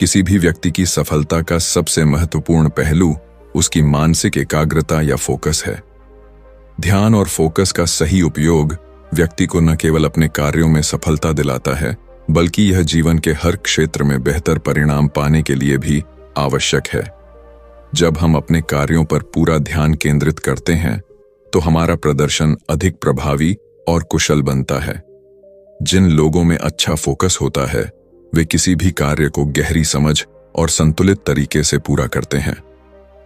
किसी भी व्यक्ति की सफलता का सबसे महत्वपूर्ण पहलू उसकी मानसिक एकाग्रता या फोकस है। ध्यान और फोकस का सही उपयोग व्यक्ति को न केवल अपने कार्यों में सफलता दिलाता है, बल्कि यह जीवन के हर क्षेत्र में बेहतर परिणाम पाने के लिए भी आवश्यक है। जब हम अपने कार्यों पर पूरा ध्यान केंद्रित करते हैं, तो हमारा प्रदर्शन अधिक प्रभावी और कुशल बनता है। जिन लोगों में अच्छा फोकस होता है, वे किसी भी कार्य को गहरी समझ और संतुलित तरीके से पूरा करते हैं।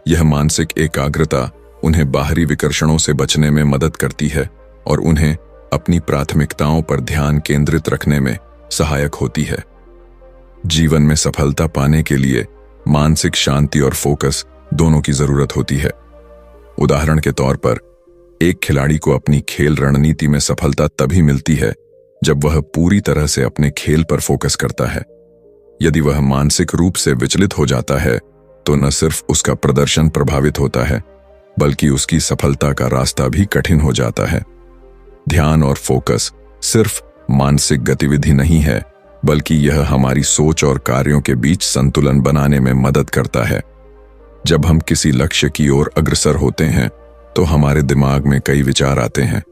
यह मानसिक एकाग्रता उन्हें बाहरी विकर्षणों से बचने में मदद करती है और उन्हें अपनी प्राथमिकताओं पर ध्यान केंद्रित रखने में सहायक होती है। जीवन में सफलता पाने के लिए मानसिक शांति और फोकस दोनों की जरूरत होती है। उदाहरण के तौर पर, एक खिलाड़ी को अपनी खेल रणनीति में सफलता तभी मिलती है जब वह पूरी तरह से अपने खेल पर फोकस करता है। यदि वह मानसिक रूप से विचलित हो जाता है, तो न सिर्फ उसका प्रदर्शन प्रभावित होता है, बल्कि उसकी सफलता का रास्ता भी कठिन हो जाता है। ध्यान और फोकस सिर्फ मानसिक गतिविधि नहीं है, बल्कि यह हमारी सोच और कार्यों के बीच संतुलन बनाने में मदद करता है। जब हम किसी लक्ष्य की ओर अग्रसर होते हैं, तो हमारे दिमाग में कई विचार आते हैं।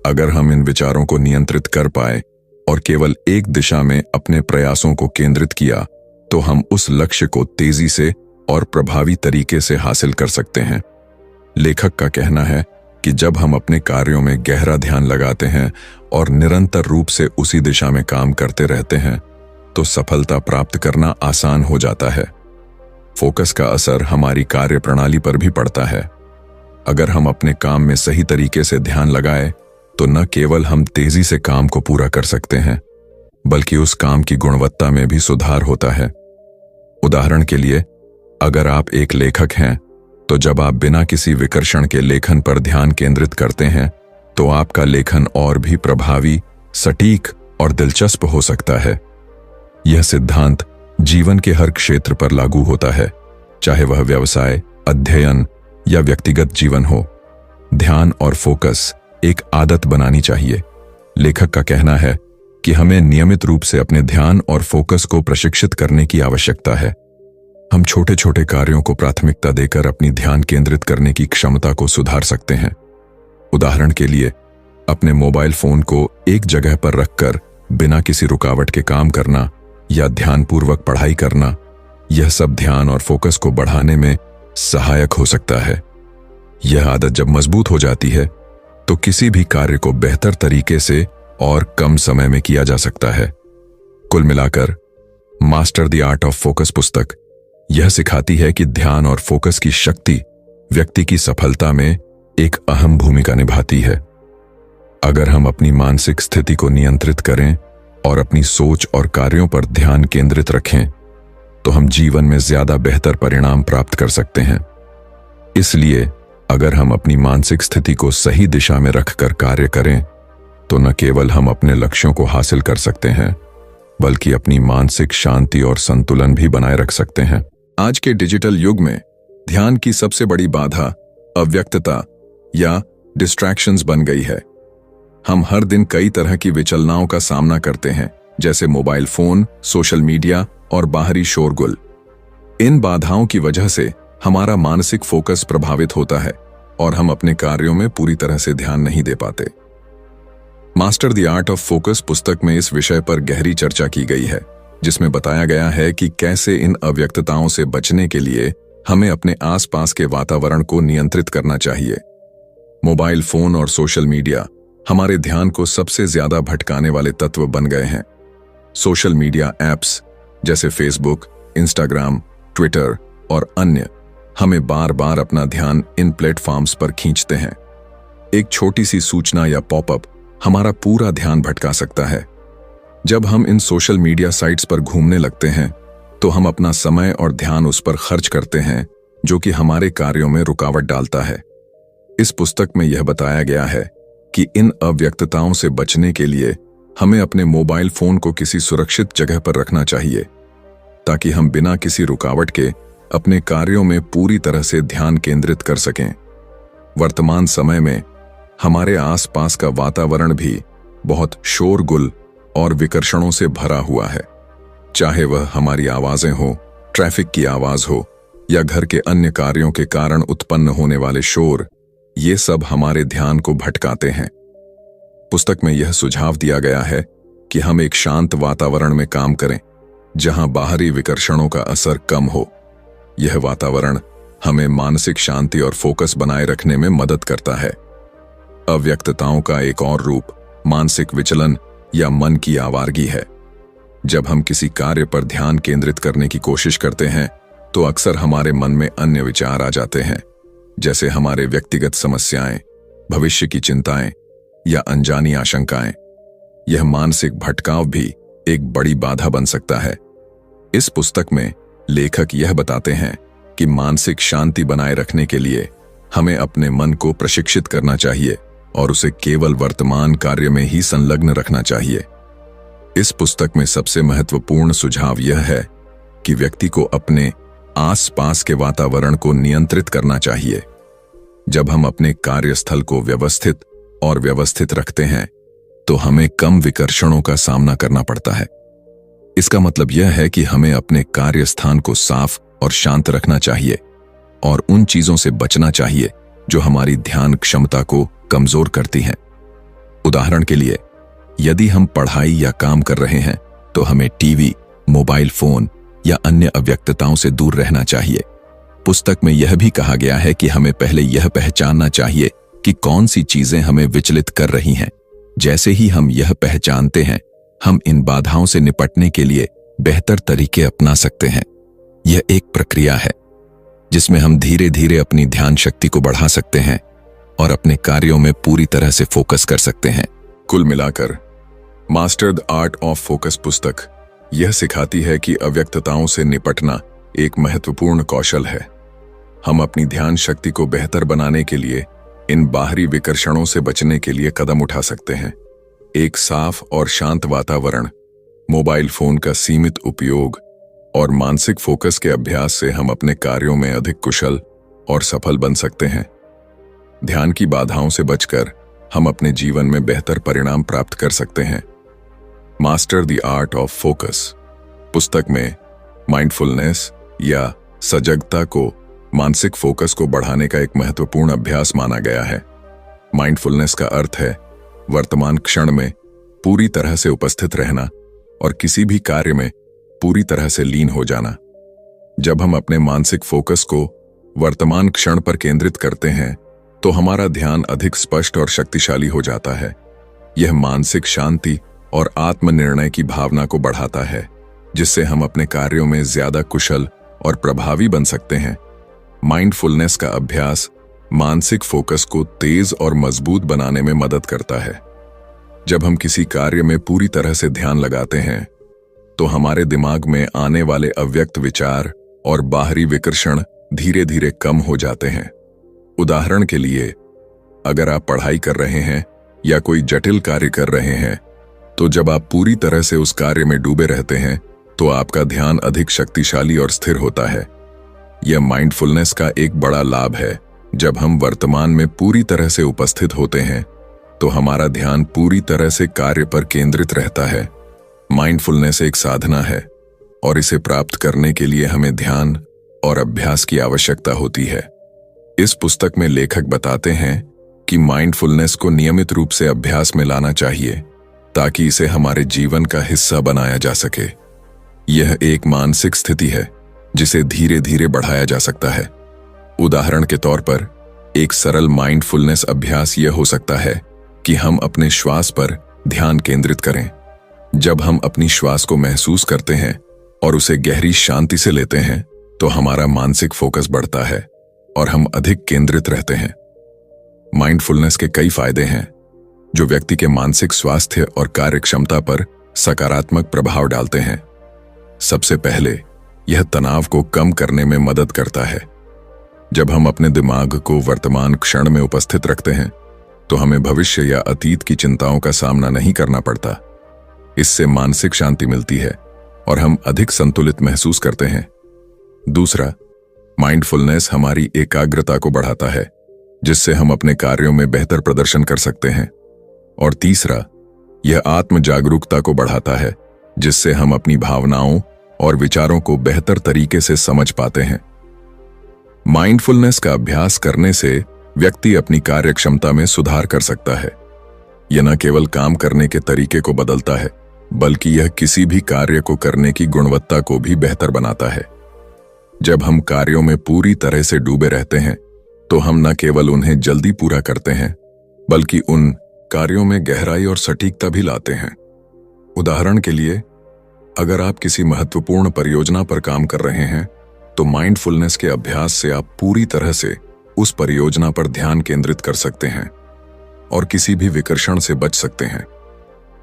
अगर हम इन विचारों को नियंत्रित कर पाए और केवल एक दिशा में अपने प्रयासों को केंद्रित किया, तो हम उस लक्ष्य को तेजी से और प्रभावी तरीके से हासिल कर सकते हैं। लेखक का कहना है कि जब हम अपने कार्यों में गहरा ध्यान लगाते हैं और निरंतर रूप से उसी दिशा में काम करते रहते हैं, तो सफलता प्राप्त करना आसान हो जाता है। फोकस का असर हमारी कार्य प्रणाली पर भी पड़ता है। अगर हम अपने काम में सही तरीके से ध्यान लगाएं, तो न केवल हम तेजी से काम को पूरा कर सकते हैं, बल्कि उस काम की गुणवत्ता में भी सुधार होता है। उदाहरण के लिए, अगर आप एक लेखक हैं, तो जब आप बिना किसी विकर्षण के लेखन पर ध्यान केंद्रित करते हैं, तो आपका लेखन और भी प्रभावी, सटीक और दिलचस्प हो सकता है। यह सिद्धांत जीवन के हर क्षेत्र पर लागू होता है, चाहे वह व्यवसाय, अध्ययन या व्यक्तिगत जीवन हो। ध्यान और फोकस एक आदत बनानी चाहिए। लेखक का कहना है कि हमें नियमित रूप से अपने ध्यान और फोकस को प्रशिक्षित करने की आवश्यकता है। हम छोटे छोटे कार्यों को प्राथमिकता देकर अपनी ध्यान केंद्रित करने की क्षमता को सुधार सकते हैं। उदाहरण के लिए, अपने मोबाइल फोन को एक जगह पर रखकर बिना किसी रुकावट के काम करना या ध्यानपूर्वक पढ़ाई करना, यह सब ध्यान और फोकस को बढ़ाने में सहायक हो सकता है। यह आदत जब मजबूत हो जाती है, तो किसी भी कार्य को बेहतर तरीके से और कम समय में किया जा सकता है। कुल मिलाकर, master the art of focus पुस्तक यह सिखाती है कि ध्यान और फोकस की शक्ति व्यक्ति की सफलता में एक अहम भूमिका निभाती है। अगर हम अपनी मानसिक स्थिति को नियंत्रित करें और अपनी सोच और कार्यों पर ध्यान केंद्रित रखें, तो हम जीवन में ज्यादा बेहतर परिणाम प्राप्त कर सकते हैं। इसलिए अगर हम अपनी मानसिक स्थिति को सही दिशा में रखकर कार्य करें, तो न केवल हम अपने लक्ष्यों को हासिल कर सकते हैं, बल्कि अपनी मानसिक शांति और संतुलन भी बनाए रख सकते हैं। आज के डिजिटल युग में ध्यान की सबसे बड़ी बाधा अव्यक्तता या डिस्ट्रैक्शंस बन गई है। हम हर दिन कई तरह की विचलनाओं का सामना करते हैं, जैसे मोबाइल फोन, सोशल मीडिया और बाहरी शोरगुल। इन बाधाओं की वजह से हमारा मानसिक फोकस प्रभावित होता है और हम अपने कार्यों में पूरी तरह से ध्यान नहीं दे पाते। Master the art of focus पुस्तक में इस विषय पर गहरी चर्चा की गई है, जिसमें बताया गया है कि कैसे इन अव्यक्तताओं से बचने के लिए हमें अपने आसपास के वातावरण को नियंत्रित करना चाहिए। मोबाइल फोन और सोशल मीडिया हमारे ध्यान को सबसे ज्यादा भटकाने वाले तत्व बन गए हैं। सोशल मीडिया ऐप्स जैसे फेसबुक, इंस्टाग्राम, ट्विटर और अन्य हमें बार बार अपना ध्यान इन प्लेटफॉर्म्स पर खींचते हैं। एक छोटी सी सूचना या पॉपअप हमारा पूरा ध्यान भटका सकता है। जब हम इन सोशल मीडिया साइट्स पर घूमने लगते हैं, तो हम अपना समय और ध्यान उस पर खर्च करते हैं, जो कि हमारे कार्यों में रुकावट डालता है। इस पुस्तक में यह बताया गया है कि इन अव्यक्तताओं से बचने के लिए हमें अपने मोबाइल फोन को किसी सुरक्षित जगह पर रखना चाहिए, ताकि हम बिना किसी रुकावट के अपने कार्यों में पूरी तरह से ध्यान केंद्रित कर सकें। वर्तमान समय में हमारे आसपास का वातावरण भी बहुत शोरगुल और विकर्षणों से भरा हुआ है। चाहे वह हमारी आवाजें हो, ट्रैफिक की आवाज हो या घर के अन्य कार्यों के कारण उत्पन्न होने वाले शोर, ये सब हमारे ध्यान को भटकाते हैं। पुस्तक में यह सुझाव दिया गया है कि हम एक शांत वातावरण में काम करें, जहां बाहरी विकर्षणों का असर कम हो। यह वातावरण हमें मानसिक शांति और फोकस बनाए रखने में मदद करता है। अव्यक्तताओं का एक और रूप मानसिक विचलन या मन की आवारगी है। जब हम किसी कार्य पर ध्यान केंद्रित करने की कोशिश करते हैं तो अक्सर हमारे मन में अन्य विचार आ जाते हैं, जैसे हमारे व्यक्तिगत समस्याएं, भविष्य की चिंताएं या अनजानी आशंकाएं। यह मानसिक भटकाव भी एक बड़ी बाधा बन सकता है। इस पुस्तक में लेखक यह बताते हैं कि मानसिक शांति बनाए रखने के लिए हमें अपने मन को प्रशिक्षित करना चाहिए और उसे केवल वर्तमान कार्य में ही संलग्न रखना चाहिए। इस पुस्तक में सबसे महत्वपूर्ण सुझाव यह है कि व्यक्ति को अपने आसपास के वातावरण को नियंत्रित करना चाहिए। जब हम अपने कार्यस्थल को व्यवस्थित रखते हैं तो हमें कम विकर्षणों का सामना करना पड़ता है। इसका मतलब यह है कि हमें अपने कार्यस्थान को साफ और शांत रखना चाहिए और उन चीजों से बचना चाहिए जो हमारी ध्यान क्षमता को कमजोर करती हैं। उदाहरण के लिए, यदि हम पढ़ाई या काम कर रहे हैं तो हमें टीवी, मोबाइल फोन या अन्य अव्यक्तताओं से दूर रहना चाहिए। पुस्तक में यह भी कहा गया है कि हमें पहले यह पहचानना चाहिए कि कौन सी चीजें हमें विचलित कर रही हैं। जैसे ही हम यह पहचानते हैं, हम इन बाधाओं से निपटने के लिए बेहतर तरीके अपना सकते हैं। यह एक प्रक्रिया है जिसमें हम धीरे धीरे अपनी ध्यान शक्ति को बढ़ा सकते हैं और अपने कार्यों में पूरी तरह से फोकस कर सकते हैं। कुल मिलाकर master the art of focus पुस्तक यह सिखाती है कि अव्यक्तताओं से निपटना एक महत्वपूर्ण कौशल है। हम अपनी ध्यान शक्ति को बेहतर बनाने के लिए इन बाहरी विकर्षणों से बचने के लिए कदम उठा सकते हैं। एक साफ और शांत वातावरण, मोबाइल फोन का सीमित उपयोग और मानसिक फोकस के अभ्यास से हम अपने कार्यों में अधिक कुशल और सफल बन सकते हैं। ध्यान की बाधाओं से बचकर हम अपने जीवन में बेहतर परिणाम प्राप्त कर सकते हैं। Master the art of focus पुस्तक में माइंडफुलनेस या सजगता को मानसिक फोकस को बढ़ाने का एक महत्वपूर्ण अभ्यास माना गया है। माइंडफुलनेस का अर्थ है वर्तमान क्षण में पूरी तरह से उपस्थित रहना और किसी भी कार्य में पूरी तरह से लीन हो जाना। जब हम अपने मानसिक फोकस को वर्तमान क्षण पर केंद्रित करते हैं तो हमारा ध्यान अधिक स्पष्ट और शक्तिशाली हो जाता है। यह मानसिक शांति और आत्मनिर्णय की भावना को बढ़ाता है, जिससे हम अपने कार्यों में ज्यादा कुशल और प्रभावी बन सकते हैं। माइंडफुलनेस का अभ्यास मानसिक फोकस को तेज और मजबूत बनाने में मदद करता है। जब हम किसी कार्य में पूरी तरह से ध्यान लगाते हैं तो हमारे दिमाग में आने वाले अव्यक्त विचार और बाहरी विकर्षण धीरे धीरे कम हो जाते हैं। उदाहरण के लिए, अगर आप पढ़ाई कर रहे हैं या कोई जटिल कार्य कर रहे हैं तो जब आप पूरी तरह से उस कार्य में डूबे रहते हैं तो आपका ध्यान अधिक शक्तिशाली और स्थिर होता है। यह माइंडफुलनेस का एक बड़ा लाभ है। जब हम वर्तमान में पूरी तरह से उपस्थित होते हैं तो हमारा ध्यान पूरी तरह से कार्य पर केंद्रित रहता है। माइंडफुलनेस एक साधना है और इसे प्राप्त करने के लिए हमें ध्यान और अभ्यास की आवश्यकता होती है। इस पुस्तक में लेखक बताते हैं कि माइंडफुलनेस को नियमित रूप से अभ्यास में लाना चाहिए ताकि इसे हमारे जीवन का हिस्सा बनाया जा सके। यह एक मानसिक स्थिति है जिसे धीरे धीरे बढ़ाया जा सकता है। उदाहरण के तौर पर, एक सरल माइंडफुलनेस अभ्यास यह हो सकता है कि हम अपने श्वास पर ध्यान केंद्रित करें। जब हम अपनी श्वास को महसूस करते हैं और उसे गहरी शांति से लेते हैं तो हमारा मानसिक फोकस बढ़ता है और हम अधिक केंद्रित रहते हैं। माइंडफुलनेस के कई फायदे हैं जो व्यक्ति के मानसिक स्वास्थ्य और कार्यक्षमता पर सकारात्मक प्रभाव डालते हैं। सबसे पहले, यह तनाव को कम करने में मदद करता है। जब हम अपने दिमाग को वर्तमान क्षण में उपस्थित रखते हैं तो हमें भविष्य या अतीत की चिंताओं का सामना नहीं करना पड़ता। इससे मानसिक शांति मिलती है और हम अधिक संतुलित महसूस करते हैं। दूसरा, माइंडफुलनेस हमारी एकाग्रता को बढ़ाता है, जिससे हम अपने कार्यों में बेहतर प्रदर्शन कर सकते हैं। और तीसरा, यह आत्म जागरूकता को बढ़ाता है, जिससे हम अपनी भावनाओं और विचारों को बेहतर तरीके से समझ पाते हैं। माइंडफुलनेस का अभ्यास करने से व्यक्ति अपनी कार्यक्षमता में सुधार कर सकता है। यह न केवल काम करने के तरीके को बदलता है, बल्कि यह किसी भी कार्य को करने की गुणवत्ता को भी बेहतर बनाता है। जब हम कार्यों में पूरी तरह से डूबे रहते हैं, तो हम न केवल उन्हें जल्दी पूरा करते हैं, बल्कि उन कार्यों में गहराई और सटीकता भी लाते हैं। उदाहरण के लिए, अगर आप किसी महत्वपूर्ण परियोजना पर काम कर रहे हैं, तो माइंडफुलनेस के अभ्यास से आप पूरी तरह से उस परियोजना पर ध्यान केंद्रित कर सकते हैं और किसी भी विकर्षण से बच सकते हैं।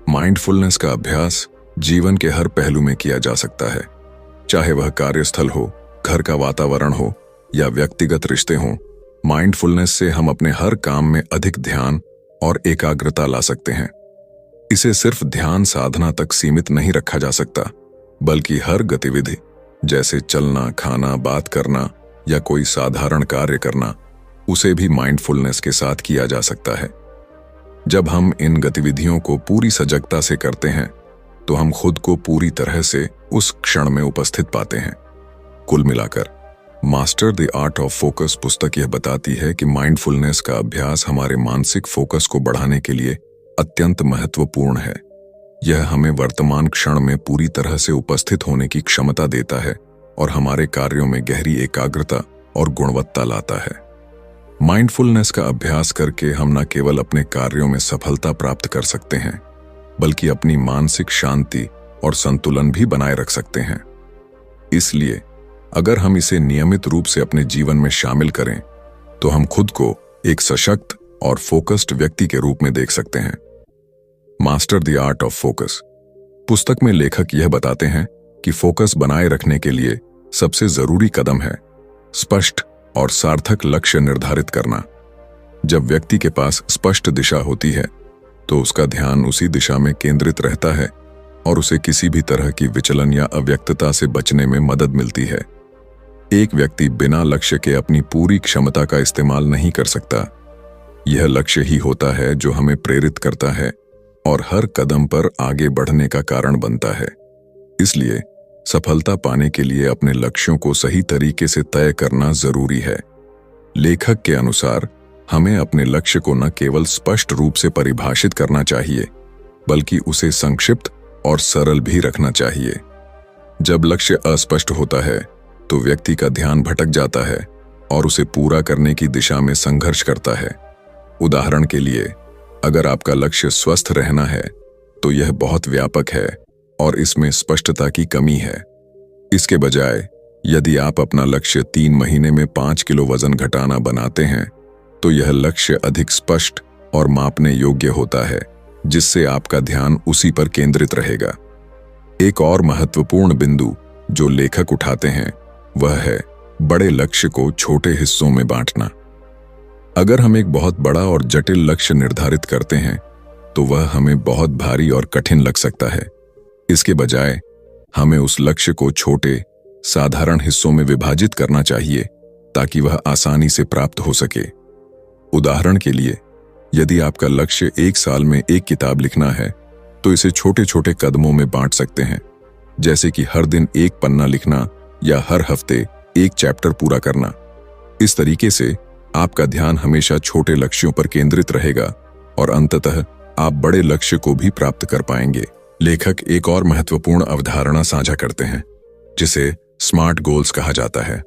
माइंडफुलनेस का अभ्यास जीवन के हर पहलू में किया जा सकता है, चाहे वह कार्यस्थल हो, घर का वातावरण हो या व्यक्तिगत रिश्ते हों। माइंडफुलनेस से हम अपने हर काम में अधिक ध्यान और एकाग्रता ला सकते हैं। इसे सिर्फ ध्यान साधना तक सीमित नहीं रखा जा सकता, बल्कि हर गतिविधि जैसे चलना, खाना, बात करना या कोई साधारण कार्य करना, उसे भी माइंडफुलनेस के साथ किया जा सकता है। जब हम इन गतिविधियों को पूरी सजगता से करते हैं, तो हम खुद को पूरी तरह से उस क्षण में उपस्थित पाते हैं। कुल मिलाकर master the art of focus पुस्तक यह बताती है कि माइंडफुलनेस का अभ्यास हमारे मानसिक फोकस को बढ़ाने के लिए अत्यंत महत्वपूर्ण है। यह हमें वर्तमान क्षण में पूरी तरह से उपस्थित होने की क्षमता देता है और हमारे कार्यों में गहरी एकाग्रता और गुणवत्ता लाता है। माइंडफुलनेस का अभ्यास करके हम न केवल अपने कार्यों में सफलता प्राप्त कर सकते हैं, बल्कि अपनी मानसिक शांति और संतुलन भी बनाए रख सकते हैं। इसलिए अगर हम इसे नियमित रूप से अपने जीवन में शामिल करें, तो हम खुद को एक सशक्त और फोकस्ड व्यक्ति के रूप में देख सकते हैं। Master the art of focus पुस्तक में लेखक यह बताते हैं कि फोकस बनाए रखने के लिए सबसे जरूरी कदम है स्पष्ट और सार्थक लक्ष्य निर्धारित करना। जब व्यक्ति के पास स्पष्ट दिशा होती है, तो उसका ध्यान उसी दिशा में केंद्रित रहता है और उसे किसी भी तरह की विचलन या अव्यक्तता से बचने में मदद मिलती है। एक व्यक्ति बिना लक्ष्य के अपनी पूरी क्षमता का इस्तेमाल नहीं कर सकता। यह लक्ष्य ही होता है जो हमें प्रेरित करता है और हर कदम पर आगे बढ़ने का कारण बनता है। इसलिए सफलता पाने के लिए अपने लक्ष्यों को सही तरीके से तय करना जरूरी है। लेखक के अनुसार हमें अपने लक्ष्य को न केवल स्पष्ट रूप से परिभाषित करना चाहिए, बल्कि उसे संक्षिप्त और सरल भी रखना चाहिए। जब लक्ष्य अस्पष्ट होता है, तो व्यक्ति का ध्यान भटक जाता है और उसे पूरा करने की दिशा में संघर्ष करता है। उदाहरण के लिए, अगर आपका लक्ष्य स्वस्थ रहना है, तो यह बहुत व्यापक है और इसमें स्पष्टता की कमी है। इसके बजाय यदि आप अपना लक्ष्य 3 महीने में 5 किलो वजन घटाना बनाते हैं, तो यह लक्ष्य अधिक स्पष्ट और मापने योग्य होता है, जिससे आपका ध्यान उसी पर केंद्रित रहेगा। एक और महत्वपूर्ण बिंदु जो लेखक उठाते हैं, वह है बड़े लक्ष्य को छोटे हिस्सों में बांटना। अगर हम एक बहुत बड़ा और जटिल लक्ष्य निर्धारित करते हैं, तो वह हमें बहुत भारी और कठिन लग सकता है। इसके बजाय हमें उस लक्ष्य को छोटे, साधारण हिस्सों में विभाजित करना चाहिए, ताकि वह आसानी से प्राप्त हो सके। उदाहरण के लिए, यदि आपका लक्ष्य 1 साल में 1 किताब लिखना है, तो इसे छोटे छोटे कदमों में बांट सकते हैं, जैसे कि हर दिन 1 पन्ना लिखना या हर हफ्ते 1 चैप्टर पूरा करना। इस तरीके से आपका ध्यान हमेशा छोटे लक्ष्यों पर केंद्रित रहेगा और अंततः आप बड़े लक्ष्य को भी प्राप्त कर पाएंगे। लेखक एक और महत्वपूर्ण अवधारणा साझा करते हैं, जिसे स्मार्ट गोल्स कहा जाता है।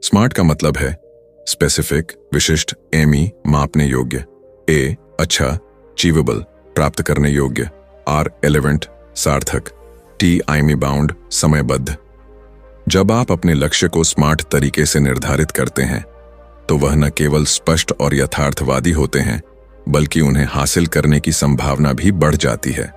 स्मार्ट का मतलब है स्पेसिफिक, विशिष्ट, एमी, मापने योग्य, ए, अच्छा, अचीवेबल, प्राप्त करने योग्य, आर, एलिवेंट, सार्थक, टी, आईमी बाउंड, समयबद्ध। जब आप अपने लक्ष्य को स्मार्ट तरीके से निर्धारित करते हैं, तो वह न केवल स्पष्ट और यथार्थवादी होते हैं, बल्कि उन्हें हासिल करने की संभावना भी बढ़ जाती है।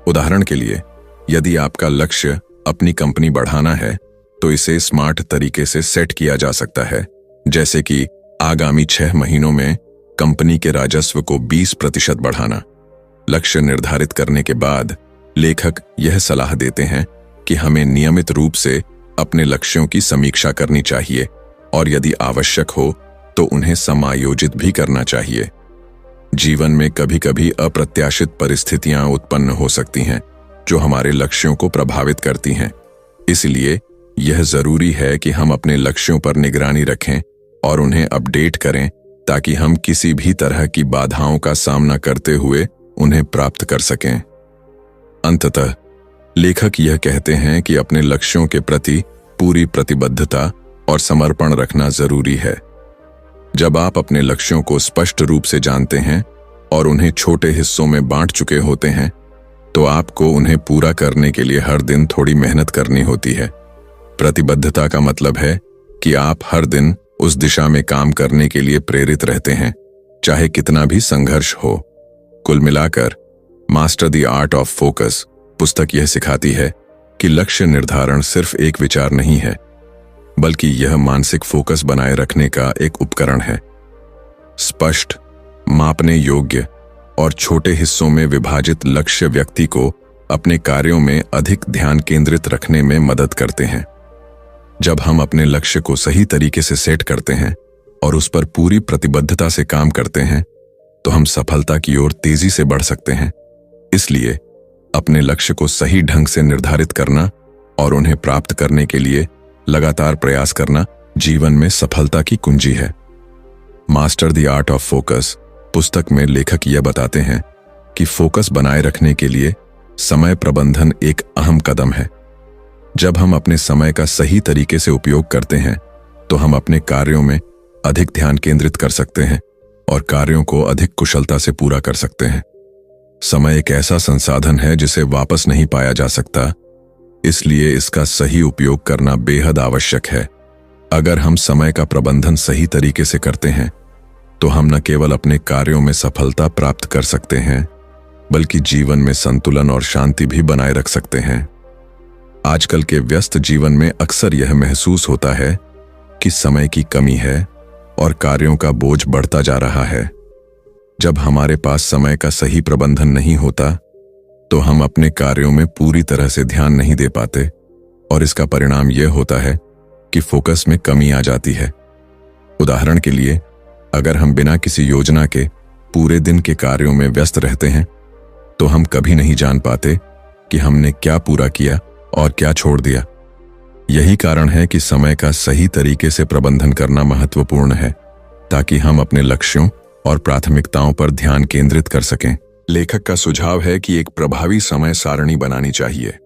उदाहरण के लिए, यदि आपका लक्ष्य अपनी कंपनी बढ़ाना है, तो इसे स्मार्ट तरीके से सेट किया जा सकता है, जैसे कि आगामी 6 महीनों में कंपनी के राजस्व को 20% बढ़ाना। लक्ष्य निर्धारित करने के बाद लेखक यह सलाह देते हैं कि हमें नियमित रूप से अपने लक्ष्यों की समीक्षा करनी चाहिए और यदि आवश्यक हो तो उन्हें समायोजित भी करना चाहिए। जीवन में कभी-कभी अप्रत्याशित परिस्थितियां उत्पन्न हो सकती हैं, जो हमारे लक्ष्यों को प्रभावित करती हैं। इसलिए यह जरूरी है कि हम अपने लक्ष्यों पर निगरानी रखें और उन्हें अपडेट करें ताकि हम किसी भी तरह की बाधाओं का सामना करते हुए उन्हें प्राप्त कर सकें। अंततः लेखक यह कहते हैं कि अपने लक्ष्यों के प्रति पूरी प्रतिबद्धता और समर्पण रखना जरूरी है। जब आप अपने लक्ष्यों को स्पष्ट रूप से जानते हैं और उन्हें छोटे हिस्सों में बांट चुके होते हैं, तो आपको उन्हें पूरा करने के लिए हर दिन थोड़ी मेहनत करनी होती है। प्रतिबद्धता का मतलब है कि आप हर दिन उस दिशा में काम करने के लिए प्रेरित रहते हैं, चाहे कितना भी संघर्ष हो। कुल मिलाकर master the art of focus पुस्तक यह सिखाती है कि लक्ष्य निर्धारण सिर्फ एक विचार नहीं है, बल्कि यह मानसिक फोकस बनाए रखने का एक उपकरण है। स्पष्ट, मापने योग्य और छोटे हिस्सों में विभाजित लक्ष्य व्यक्ति को अपने कार्यों में अधिक ध्यान केंद्रित रखने में मदद करते हैं। जब हम अपने लक्ष्य को सही तरीके से सेट करते हैं और उस पर पूरी प्रतिबद्धता से काम करते हैं, तो हम सफलता की ओर तेजी से बढ़ सकते हैं। इसलिए अपने लक्ष्य को सही ढंग से निर्धारित करना और उन्हें प्राप्त करने के लिए लगातार प्रयास करना जीवन में सफलता की कुंजी है। Master the art of focus पुस्तक में लेखक यह बताते हैं कि फोकस बनाए रखने के लिए समय प्रबंधन एक अहम कदम है। जब हम अपने समय का सही तरीके से उपयोग करते हैं, तो हम अपने कार्यों में अधिक ध्यान केंद्रित कर सकते हैं और कार्यों को अधिक कुशलता से पूरा कर सकते हैं। समय एक ऐसा संसाधन है जिसे वापस नहीं पाया जा सकता, इसलिए इसका सही उपयोग करना बेहद आवश्यक है। अगर हम समय का प्रबंधन सही तरीके से करते हैं, तो हम न केवल अपने कार्यों में सफलता प्राप्त कर सकते हैं, बल्कि जीवन में संतुलन और शांति भी बनाए रख सकते हैं। आजकल के व्यस्त जीवन में अक्सर यह महसूस होता है कि समय की कमी है और कार्यों का बोझ बढ़ता जा रहा है। जब हमारे पास समय का सही प्रबंधन नहीं होता, तो हम अपने कार्यों में पूरी तरह से ध्यान नहीं दे पाते और इसका परिणाम यह होता है कि फोकस में कमी आ जाती है। उदाहरण के लिए, अगर हम बिना किसी योजना के पूरे दिन के कार्यों में व्यस्त रहते हैं, तो हम कभी नहीं जान पाते कि हमने क्या पूरा किया और क्या छोड़ दिया। यही कारण है कि समय का सही तरीके से प्रबंधन करना महत्वपूर्ण है, ताकि हम अपने लक्ष्यों और प्राथमिकताओं पर ध्यान केंद्रित कर सकें। लेखक का सुझाव है कि एक प्रभावी समय सारणी बनानी चाहिए।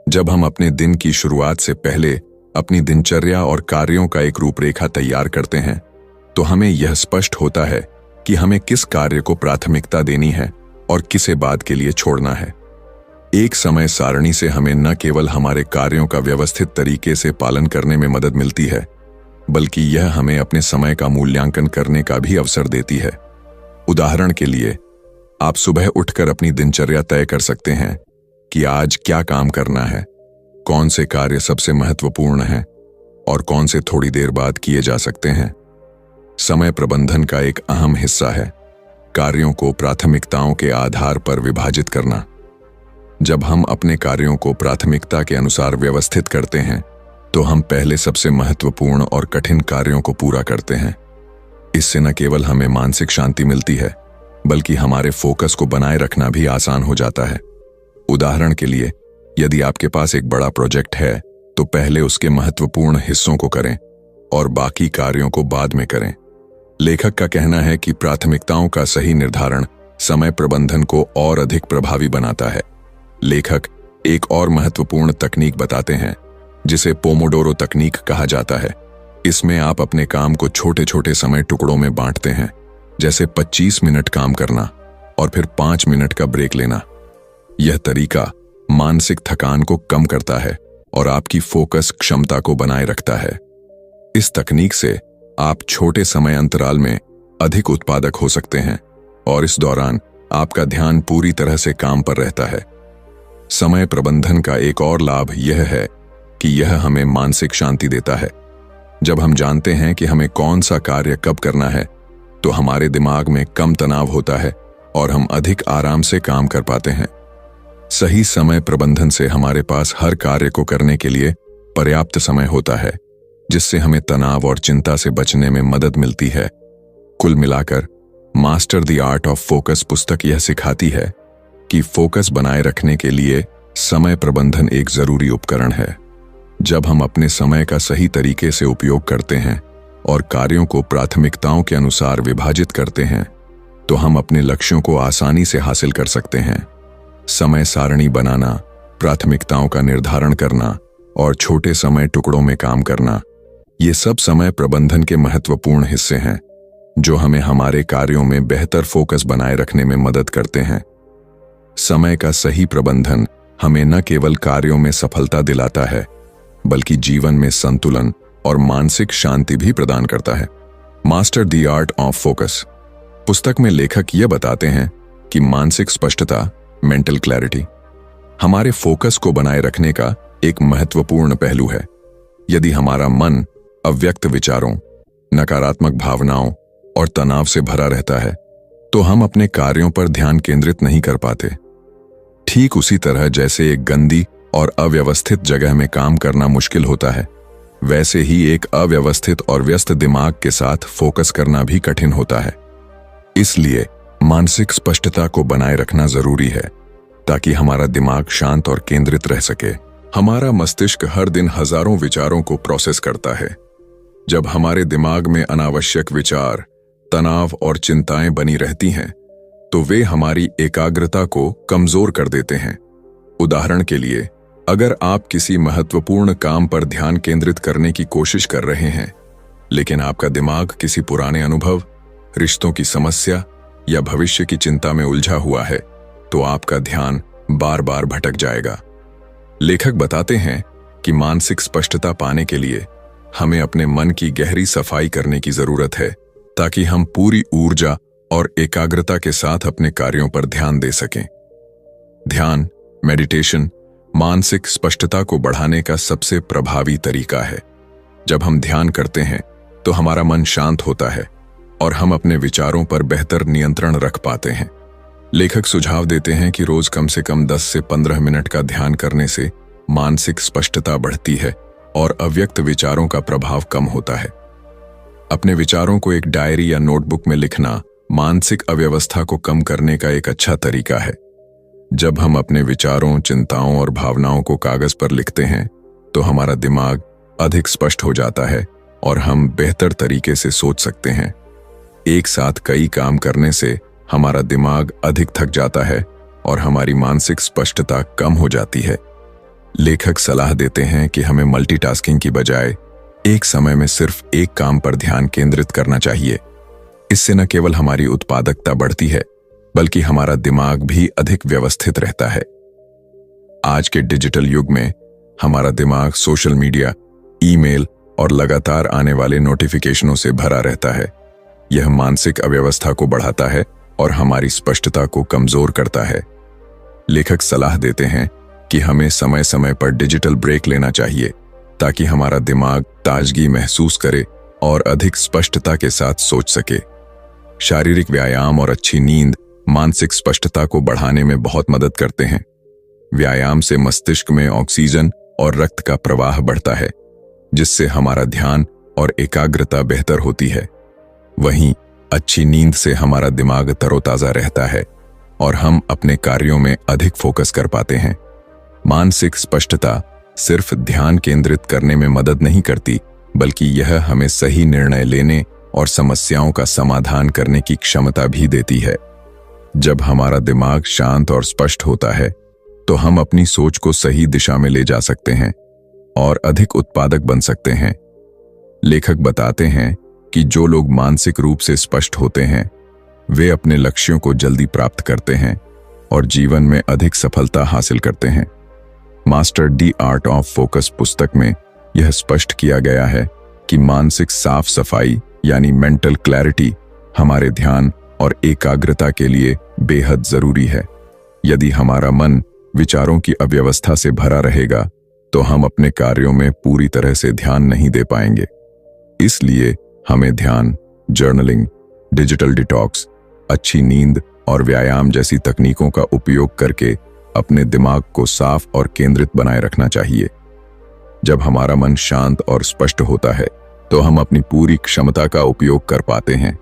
जब हम अपने दिन की शुरुआत से पहले अपनी दिनचर्या और कार्यों का एक रूपरेखा तैयार करते हैं, तो हमें यह स्पष्ट होता है कि हमें किस कार्य को प्राथमिकता देनी है और किसे बाद के लिए छोड़ना है। एक समय सारणी से हमें न केवल हमारे कार्यों का व्यवस्थित तरीके से पालन करने में मदद मिलती है, बल्कि यह हमें अपने समय का मूल्यांकन करने का भी अवसर देती है। उदाहरण के लिए, आप सुबह उठकर अपनी दिनचर्या तय कर सकते हैं कि आज क्या काम करना है, कौन से कार्य सबसे महत्वपूर्ण हैं और कौन से थोड़ी देर बाद किए जा सकते हैं। समय प्रबंधन का एक अहम हिस्सा है कार्यों को प्राथमिकताओं के आधार पर विभाजित करना। जब हम अपने कार्यों को प्राथमिकता के अनुसार व्यवस्थित करते हैं, तो हम पहले सबसे महत्वपूर्ण और कठिन कार्यों को पूरा करते हैं। इससे न केवल हमें मानसिक शांति मिलती है, बल्कि हमारे फोकस को बनाए रखना भी आसान हो जाता है। उदाहरण के लिए, यदि आपके पास एक बड़ा प्रोजेक्ट है, तो पहले उसके महत्वपूर्ण हिस्सों को करें और बाकी कार्यों को बाद में करें। लेखक का कहना है कि प्राथमिकताओं का सही निर्धारण समय प्रबंधन को और अधिक प्रभावी बनाता है। लेखक एक और महत्वपूर्ण तकनीक बताते हैं, जिसे पोमोडोरो तकनीक कहा जाता है। इसमें आप अपने काम को छोटे छोटे समय टुकड़ों में बांटते हैं, जैसे 25 मिनट काम करना और फिर 5 मिनट का ब्रेक लेना। यह तरीका मानसिक थकान को कम करता है और आपकी फोकस क्षमता को बनाए रखता है। इस तकनीक से आप छोटे समय अंतराल में अधिक उत्पादक हो सकते हैं और इस दौरान आपका ध्यान पूरी तरह से काम पर रहता है। समय प्रबंधन का एक और लाभ यह है कि यह हमें मानसिक शांति देता है। जब हम जानते हैं कि हमें कौन सा कार्य कब करना है, तो हमारे दिमाग में कम तनाव होता है और हम अधिक आराम से काम कर पाते हैं। सही समय प्रबंधन से हमारे पास हर कार्य को करने के लिए पर्याप्त समय होता है, जिससे हमें तनाव और चिंता से बचने में मदद मिलती है। कुल मिलाकर master the art of focus पुस्तक यह सिखाती है कि फोकस बनाए रखने के लिए समय प्रबंधन एक जरूरी उपकरण है। जब हम अपने समय का सही तरीके से उपयोग करते हैं और कार्यों को प्राथमिकताओं के अनुसार विभाजित करते हैं, तो हम अपने लक्ष्यों को आसानी से हासिल कर सकते हैं। समय सारणी बनाना, प्राथमिकताओं का निर्धारण करना और छोटे समय टुकड़ों में काम करना, ये सब समय प्रबंधन के महत्वपूर्ण हिस्से हैं, जो हमें हमारे कार्यों में बेहतर फोकस बनाए रखने में मदद करते हैं। समय का सही प्रबंधन हमें न केवल कार्यों में सफलता दिलाता है, बल्कि जीवन में संतुलन और मानसिक शांति भी प्रदान करता है। Master the art of focus पुस्तक में लेखक यह बताते हैं कि मानसिक स्पष्टता, मेंटल क्लैरिटी, हमारे फोकस को बनाए रखने का एक महत्वपूर्ण पहलू है। यदि हमारा मन अव्यक्त विचारों, नकारात्मक भावनाओं और तनाव से भरा रहता है, तो हम अपने कार्यों पर ध्यान केंद्रित नहीं कर पाते। ठीक उसी तरह जैसे एक गंदी और अव्यवस्थित जगह में काम करना मुश्किल होता है, वैसे ही एक अव्यवस्थित और व्यस्त दिमाग के साथ फोकस करना भी कठिन होता है। इसलिए मानसिक स्पष्टता को बनाए रखना जरूरी है, ताकि हमारा दिमाग शांत और केंद्रित रह सके। हमारा मस्तिष्क हर दिन हजारों विचारों को प्रोसेस करता है। जब हमारे दिमाग में अनावश्यक विचार, तनाव और चिंताएं बनी रहती हैं, तो वे हमारी एकाग्रता को कमजोर कर देते हैं। उदाहरण के लिए, अगर आप किसी महत्वपूर्ण काम पर ध्यान केंद्रित करने की कोशिश कर रहे हैं, लेकिन आपका दिमाग किसी पुराने अनुभव, रिश्तों की समस्या या भविष्य की चिंता में उलझा हुआ है, तो आपका ध्यान बार बार भटक जाएगा। लेखक बताते हैं कि मानसिक स्पष्टता पाने के लिए हमें अपने मन की गहरी सफाई करने की जरूरत है, ताकि हम पूरी ऊर्जा और एकाग्रता के साथ अपने कार्यों पर ध्यान दे सकें। ध्यान, मेडिटेशन, मानसिक स्पष्टता को बढ़ाने का सबसे प्रभावी तरीका है। जब हम ध्यान करते हैं, तो हमारा मन शांत होता है और हम अपने विचारों पर बेहतर नियंत्रण रख पाते हैं। लेखक सुझाव देते हैं कि रोज कम से कम 10 से 15 मिनट का ध्यान करने से मानसिक स्पष्टता बढ़ती है और अव्यक्त विचारों का प्रभाव कम होता है। अपने विचारों को एक डायरी या नोटबुक में लिखना मानसिक अव्यवस्था को कम करने का एक अच्छा तरीका है। जब हम अपने विचारों, चिंताओं और भावनाओं को कागज पर लिखते हैं, तो हमारा दिमाग अधिक स्पष्ट हो जाता है और हम बेहतर तरीके से सोच सकते हैं। एक साथ कई काम करने से हमारा दिमाग अधिक थक जाता है और हमारी मानसिक स्पष्टता कम हो जाती है। लेखक सलाह देते हैं कि हमें मल्टीटास्किंग की बजाय एक समय में सिर्फ एक काम पर ध्यान केंद्रित करना चाहिए। इससे न केवल हमारी उत्पादकता बढ़ती है, बल्कि हमारा दिमाग भी अधिक व्यवस्थित रहता है। आज के डिजिटल युग में हमारा दिमाग सोशल मीडिया, ईमेल और लगातार आने वाले नोटिफिकेशनों से भरा रहता है। यह मानसिक अव्यवस्था को बढ़ाता है और हमारी स्पष्टता को कमजोर करता है। लेखक सलाह देते हैं कि हमें समय समय पर डिजिटल ब्रेक लेना चाहिए, ताकि हमारा दिमाग ताजगी महसूस करे और अधिक स्पष्टता के साथ सोच सके। शारीरिक व्यायाम और अच्छी नींद मानसिक स्पष्टता को बढ़ाने में बहुत मदद करते हैं। व्यायाम से मस्तिष्क में ऑक्सीजन और रक्त का प्रवाह बढ़ता है, जिससे हमारा ध्यान और एकाग्रता बेहतर होती है। वहीं अच्छी नींद से हमारा दिमाग तरोताजा रहता है और हम अपने कार्यों में अधिक फोकस कर पाते हैं। मानसिक स्पष्टता सिर्फ ध्यान केंद्रित करने में मदद नहीं करती, बल्कि यह हमें सही निर्णय लेने और समस्याओं का समाधान करने की क्षमता भी देती है। जब हमारा दिमाग शांत और स्पष्ट होता है, तो हम अपनी सोच को सही दिशा में ले जा सकते हैं और अधिक उत्पादक बन सकते हैं। लेखक बताते हैं कि जो लोग मानसिक रूप से स्पष्ट होते हैं, वे अपने लक्ष्यों को जल्दी प्राप्त करते हैं और जीवन में अधिक सफलता हासिल करते हैं। Master the art of focus पुस्तक में यह स्पष्ट किया गया है कि मानसिक साफ सफाई यानी मेंटल क्लैरिटी हमारे ध्यान और एकाग्रता के लिए बेहद जरूरी है। यदि हमारा मन विचारों की अव्यवस्था से भरा रहेगा, तो हम अपने कार्यों में पूरी तरह से ध्यान नहीं दे पाएंगे। इसलिए हमें ध्यान, जर्नलिंग, डिजिटल डिटॉक्स, अच्छी नींद और व्यायाम जैसी तकनीकों का उपयोग करके अपने दिमाग को साफ और केंद्रित बनाए रखना चाहिए। जब हमारा मन शांत और स्पष्ट होता है, तो हम अपनी पूरी क्षमता का उपयोग कर पाते हैं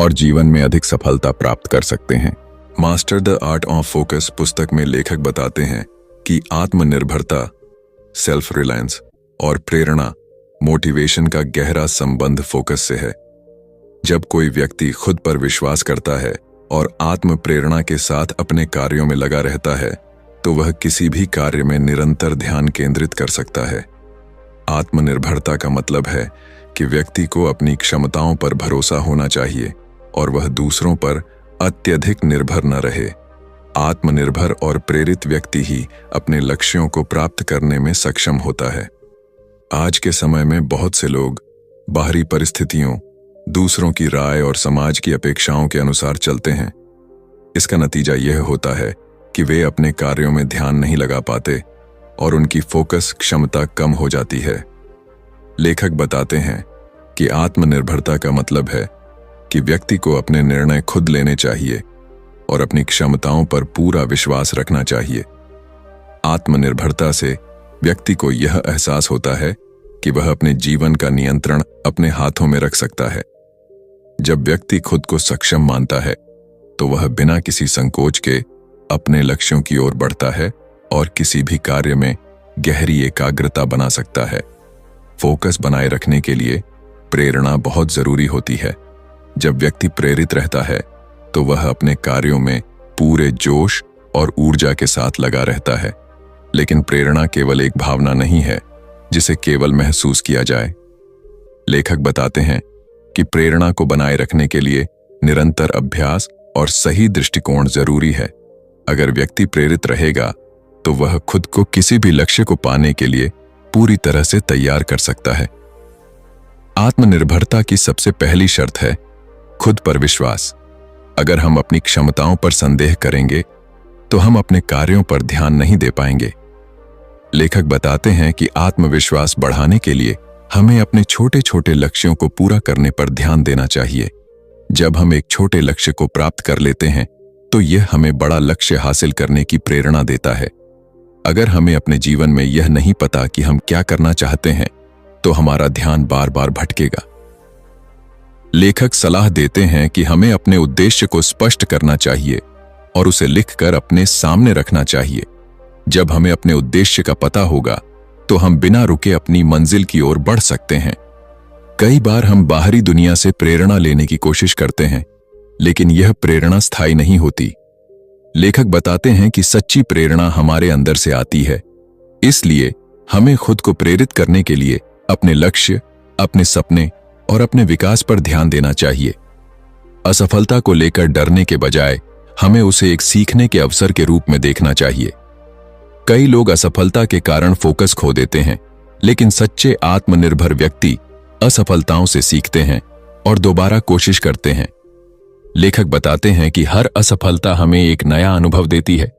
और जीवन में अधिक सफलता प्राप्त कर सकते हैं। Master the art of focus पुस्तक में लेखक बताते हैं कि आत्मनिर्भरता, सेल्फ रिलायंस और प्रेरणा, मोटिवेशन का गहरा संबंध फोकस से है। जब कोई व्यक्ति खुद पर विश्वास करता है और आत्म प्रेरणा के साथ अपने कार्यों में लगा रहता है, तो वह किसी भी कार्य में निरंतर ध्यान केंद्रित कर सकता है। आत्मनिर्भरता का मतलब है कि व्यक्ति को अपनी क्षमताओं पर भरोसा होना चाहिए और वह दूसरों पर अत्यधिक निर्भर न रहे। आत्मनिर्भर और प्रेरित व्यक्ति ही अपने लक्ष्यों को प्राप्त करने में सक्षम होता है। आज के समय में बहुत से लोग बाहरी परिस्थितियों, दूसरों की राय और समाज की अपेक्षाओं के अनुसार चलते हैं। इसका नतीजा यह होता है कि वे अपने कार्यों में ध्यान नहीं लगा पाते और उनकी फोकस क्षमता कम हो जाती है। लेखक बताते हैं कि आत्मनिर्भरता का मतलब है कि व्यक्ति को अपने निर्णय खुद लेने चाहिए और अपनी क्षमताओं पर पूरा विश्वास रखना चाहिए। आत्मनिर्भरता से व्यक्ति को यह एहसास होता है कि वह अपने जीवन का नियंत्रण अपने हाथों में रख सकता है। जब व्यक्ति खुद को सक्षम मानता है, तो वह बिना किसी संकोच के अपने लक्ष्यों की ओर बढ़ता है और किसी भी कार्य में गहरी एकाग्रता बना सकता है। फोकस बनाए रखने के लिए प्रेरणा बहुत जरूरी होती है। जब व्यक्ति प्रेरित रहता है, तो वह अपने कार्यों में पूरे जोश और ऊर्जा के साथ लगा रहता है। लेकिन प्रेरणा केवल एक भावना नहीं है जिसे केवल महसूस किया जाए। लेखक बताते हैं कि प्रेरणा को बनाए रखने के लिए निरंतर अभ्यास और सही दृष्टिकोण जरूरी है। अगर व्यक्ति प्रेरित रहेगा, तो वह खुद को किसी भी लक्ष्य को पाने के लिए पूरी तरह से तैयार कर सकता है। आत्मनिर्भरता की सबसे पहली शर्त है खुद पर विश्वास। अगर हम अपनी क्षमताओं पर संदेह करेंगे, तो हम अपने कार्यों पर ध्यान नहीं दे पाएंगे। लेखक बताते हैं कि आत्मविश्वास बढ़ाने के लिए हमें अपने छोटे छोटे लक्ष्यों को पूरा करने पर ध्यान देना चाहिए। जब हम एक छोटे लक्ष्य को प्राप्त कर लेते हैं, तो यह हमें बड़ा लक्ष्य हासिल करने की प्रेरणा देता है। अगर हमें अपने जीवन में यह नहीं पता कि हम क्या करना चाहते हैं, तो हमारा ध्यान बार बार भटकेगा। लेखक सलाह देते हैं कि हमें अपने उद्देश्य को स्पष्ट करना चाहिए और उसे लिखकर अपने सामने रखना चाहिए। जब हमें अपने उद्देश्य का पता होगा, तो हम बिना रुके अपनी मंजिल की ओर बढ़ सकते हैं। कई बार हम बाहरी दुनिया से प्रेरणा लेने की कोशिश करते हैं, लेकिन यह प्रेरणा स्थायी नहीं होती। लेखक बताते हैं कि सच्ची प्रेरणा हमारे अंदर से आती है। इसलिए हमें खुद को प्रेरित करने के लिए अपने लक्ष्य, अपने सपने और अपने विकास पर ध्यान देना चाहिए। असफलता को लेकर डरने के बजाय हमें उसे एक सीखने के अवसर के रूप में देखना चाहिए। कई लोग असफलता के कारण फोकस खो देते हैं, लेकिन सच्चे आत्मनिर्भर व्यक्ति असफलताओं से सीखते हैं और दोबारा कोशिश करते हैं। लेखक बताते हैं कि हर असफलता हमें एक नया अनुभव देती है,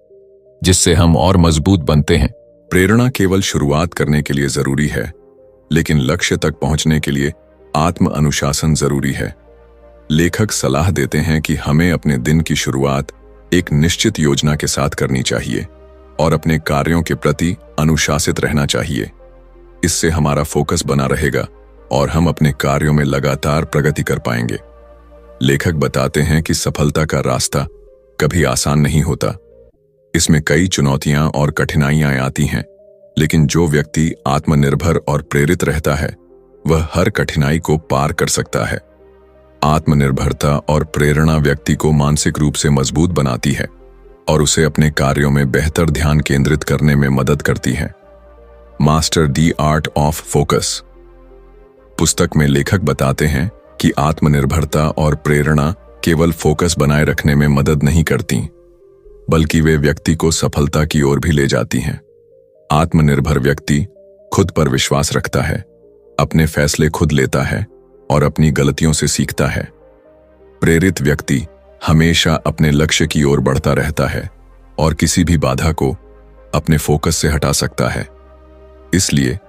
जिससे हम और मजबूत बनते हैं। प्रेरणा केवल शुरुआत करने के लिए जरूरी है, लेकिन लक्ष्य तक पहुंचने के लिए आत्म अनुशासन जरूरी है। लेखक सलाह देते हैं कि हमें अपने दिन की शुरुआत एक निश्चित योजना के साथ करनी चाहिए और अपने कार्यों के प्रति अनुशासित रहना चाहिए। इससे हमारा फोकस बना रहेगा और हम अपने कार्यों में लगातार प्रगति कर पाएंगे। लेखक बताते हैं कि सफलता का रास्ता कभी आसान नहीं होता। इसमें कई चुनौतियां और कठिनाइयां आती हैं, लेकिन जो व्यक्ति आत्मनिर्भर और प्रेरित रहता है, वह हर कठिनाई को पार कर सकता है। आत्मनिर्भरता और प्रेरणा व्यक्ति को मानसिक रूप से मजबूत बनाती है और उसे अपने कार्यों में बेहतर ध्यान केंद्रित करने में मदद करती है। Master the art of focus पुस्तक में लेखक बताते हैं कि आत्मनिर्भरता और प्रेरणा केवल फोकस बनाए रखने में मदद नहीं करती, बल्कि वे व्यक्ति को सफलता की ओर भी ले जाती हैं। आत्मनिर्भर व्यक्ति खुद पर विश्वास रखता है, अपने फैसले खुद लेता है और अपनी गलतियों से सीखता है। प्रेरित व्यक्ति हमेशा अपने लक्ष्य की ओर बढ़ता रहता है और किसी भी बाधा को अपने फोकस से हटा सकता है। इसलिए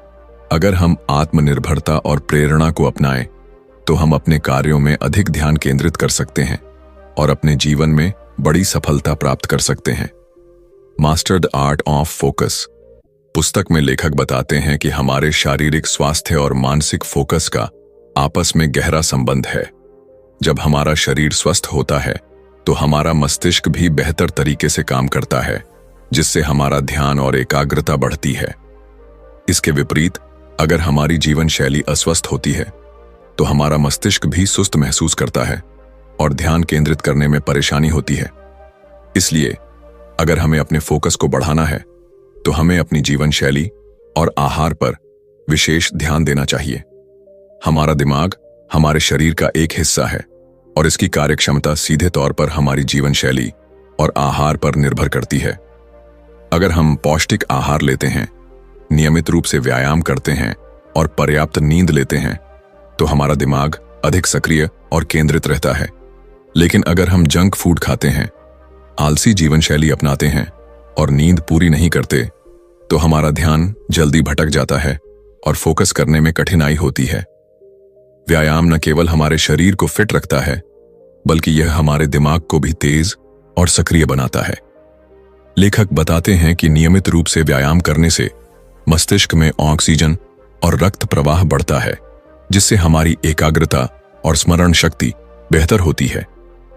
अगर हम आत्मनिर्भरता और प्रेरणा को अपनाएं, तो हम अपने कार्यों में अधिक ध्यान केंद्रित कर सकते हैं और अपने जीवन में बड़ी सफलता प्राप्त कर सकते हैं। Master the art of focus पुस्तक में लेखक बताते हैं कि हमारे शारीरिक स्वास्थ्य और मानसिक फोकस का आपस में गहरा संबंध है। जब हमारा शरीर स्वस्थ होता है, तो हमारा मस्तिष्क भी बेहतर तरीके से काम करता है जिससे हमारा ध्यान और एकाग्रता बढ़ती है। इसके विपरीत अगर हमारी जीवन शैली अस्वस्थ होती है तो हमारा मस्तिष्क भी सुस्त महसूस करता है और ध्यान केंद्रित करने में परेशानी होती है। इसलिए अगर हमें अपने फोकस को बढ़ाना है तो हमें अपनी जीवन शैली और आहार पर विशेष ध्यान देना चाहिए। हमारा दिमाग हमारे शरीर का एक हिस्सा है और इसकी कार्यक्षमता सीधे तौर पर हमारी जीवन शैली और आहार पर निर्भर करती है। अगर हम पौष्टिक आहार लेते हैं, नियमित रूप से व्यायाम करते हैं और पर्याप्त नींद लेते हैं तो हमारा दिमाग अधिक सक्रिय और केंद्रित रहता है। लेकिन अगर हम जंक फूड खाते हैं, आलसी जीवन शैली अपनाते हैं और नींद पूरी नहीं करते तो हमारा ध्यान जल्दी भटक जाता है और फोकस करने में कठिनाई होती है। व्यायाम न केवल हमारे शरीर को फिट रखता है बल्कि यह हमारे दिमाग को भी तेज और सक्रिय बनाता है। लेखक बताते हैं कि नियमित रूप से व्यायाम करने से मस्तिष्क में ऑक्सीजन और रक्त प्रवाह बढ़ता है, जिससे हमारी एकाग्रता और स्मरण शक्ति बेहतर होती है।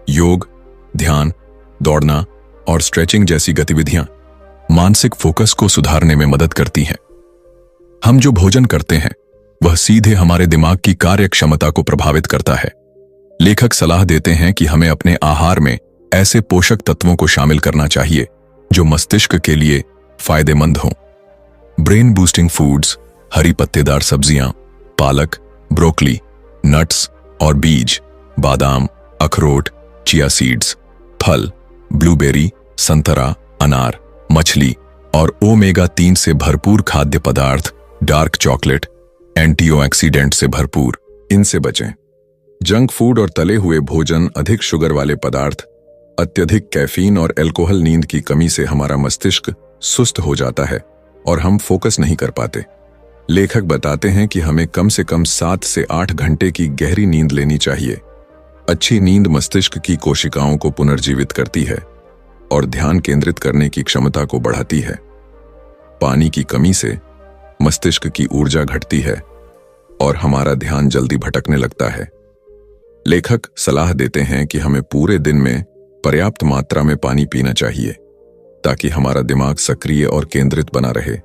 योग, ध्यान, दौड़ना और स्ट्रेचिंग जैसी गतिविधियां मानसिक फोकस को सुधारने में मदद करती हैं। हम जो भोजन करते हैं वह सीधे हमारे दिमाग की कार्य क्षमता को प्रभावित करता है। लेखक सलाह देते हैं कि हमें अपने आहार में ऐसे पोषक तत्वों को शामिल करना चाहिए जो मस्तिष्क के लिए फायदेमंद हों। ब्रेन बूस्टिंग फूड्स, हरी पत्तेदार सब्जियां, पालक, ब्रोकली, नट्स और बीज, बादाम, अखरोट, चिया सीड्स, फल, ब्लूबेरी, संतरा, अनार, मछली और ओमेगा 3 से भरपूर खाद्य पदार्थ, डार्क चॉकलेट, एंटीऑक्सीडेंट से भरपूर, इनसे बचें। जंक फूड और तले हुए भोजन, अधिक शुगर वाले पदार्थ, अत्यधिक कैफीन और अल्कोहल, नींद की कमी से हमारा मस्तिष्क सुस्त हो जाता है और हम फोकस नहीं कर पाते। लेखक बताते हैं कि हमें कम से कम 7 से 8 घंटे की गहरी नींद लेनी चाहिए। अच्छी नींद मस्तिष्क की कोशिकाओं को पुनर्जीवित करती है और ध्यान केंद्रित करने की क्षमता को बढ़ाती है। पानी की कमी से मस्तिष्क की ऊर्जा घटती है और हमारा ध्यान जल्दी भटकने लगता है। लेखक सलाह देते हैं कि हमें पूरे दिन में पर्याप्त मात्रा में पानी पीना चाहिए ताकि हमारा दिमाग सक्रिय और केंद्रित बना रहे।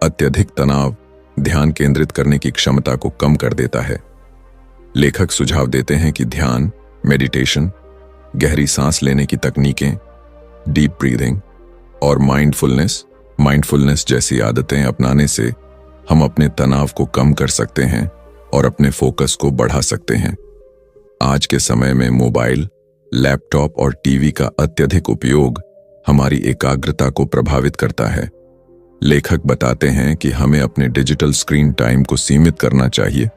अत्यधिक तनाव ध्यान केंद्रित करने की क्षमता को कम कर देता है। लेखक सुझाव देते हैं कि ध्यान, मेडिटेशन, गहरी सांस लेने की तकनीकें, डीप ब्रीदिंग और माइंडफुलनेस जैसी आदतें अपनाने से हम अपने तनाव को कम कर सकते हैं और अपने फोकस को बढ़ा सकते हैं। आज के समय में मोबाइल, लैपटॉप और टीवी का अत्यधिक उपयोग हमारी एकाग्रता को प्रभावित करता है। लेखक बताते हैं कि हमें अपने डिजिटल स्क्रीन टाइम को सीमित करना चाहिए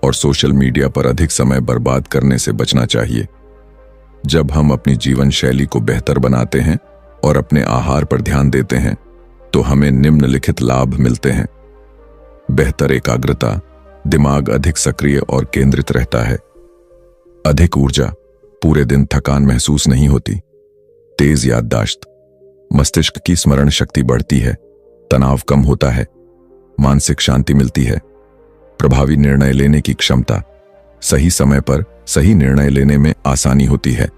और सोशल मीडिया पर अधिक समय बर्बाद करने से बचना चाहिए। जब हम अपनी जीवन शैली को बेहतर बनाते हैं और अपने आहार पर ध्यान देते हैं तो हमें निम्नलिखित लाभ मिलते हैं। बेहतर एकाग्रता, दिमाग अधिक सक्रिय और केंद्रित रहता है। अधिक ऊर्जा, पूरे दिन थकान महसूस नहीं होती। तेज याददाश्त, मस्तिष्क की स्मरण शक्ति बढ़ती है। तनाव कम होता है। मानसिक शांति मिलती है। प्रभावी निर्णय लेने की क्षमता, सही समय पर सही निर्णय लेने में आसानी होती है।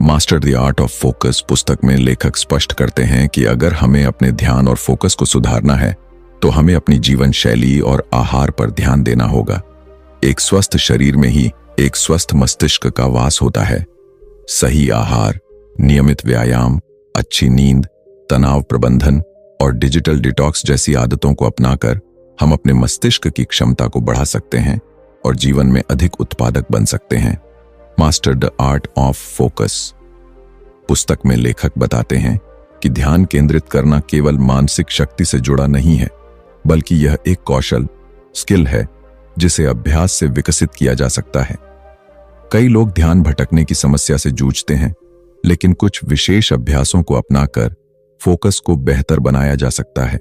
Master the art of focus पुस्तक में लेखक स्पष्ट करते हैं कि अगर हमें अपने ध्यान और फोकस को सुधारना है तो हमें अपनी जीवन शैली और आहार पर ध्यान देना होगा। एक स्वस्थ शरीर में ही एक स्वस्थ मस्तिष्क का वास होता है। सही आहार, नियमित व्यायाम, अच्छी नींद, तनाव प्रबंधन और डिजिटल डिटॉक्स जैसी आदतों को अपनाकर हम अपने मस्तिष्क की क्षमता को बढ़ा सकते हैं और जीवन में अधिक उत्पादक बन सकते हैं। Master the art of focus पुस्तक में लेखक बताते हैं कि ध्यान केंद्रित करना केवल मानसिक शक्ति से जुड़ा नहीं है, बल्कि यह एक कौशल, स्किल है जिसे अभ्यास से विकसित किया जा सकता है। कई लोग ध्यान भटकने की समस्या से जूझते हैं, लेकिन कुछ विशेष अभ्यासों को अपनाकर फोकस को बेहतर बनाया जा सकता है।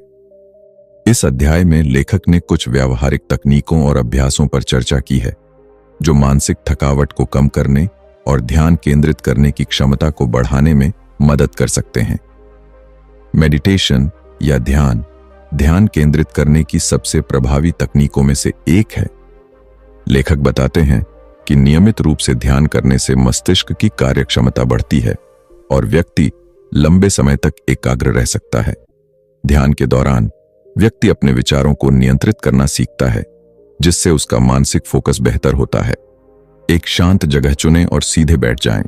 इस अध्याय में लेखक ने कुछ व्यावहारिक तकनीकों और अभ्यासों पर चर्चा की है जो मानसिक थकावट को कम करने और ध्यान केंद्रित करने की क्षमता को बढ़ाने में मदद कर सकते हैं। मेडिटेशन या ध्यान केंद्रित करने की सबसे प्रभावी तकनीकों में से एक है। लेखक बताते हैं कि नियमित रूप से ध्यान करने से मस्तिष्क की कार्यक्षमता बढ़ती है और व्यक्ति लंबे समय तक एकाग्र रह सकता है। ध्यान के दौरान व्यक्ति अपने विचारों को नियंत्रित करना सीखता है, जिससे उसका मानसिक फोकस बेहतर होता है। एक शांत जगह चुनें और सीधे बैठ जाएं।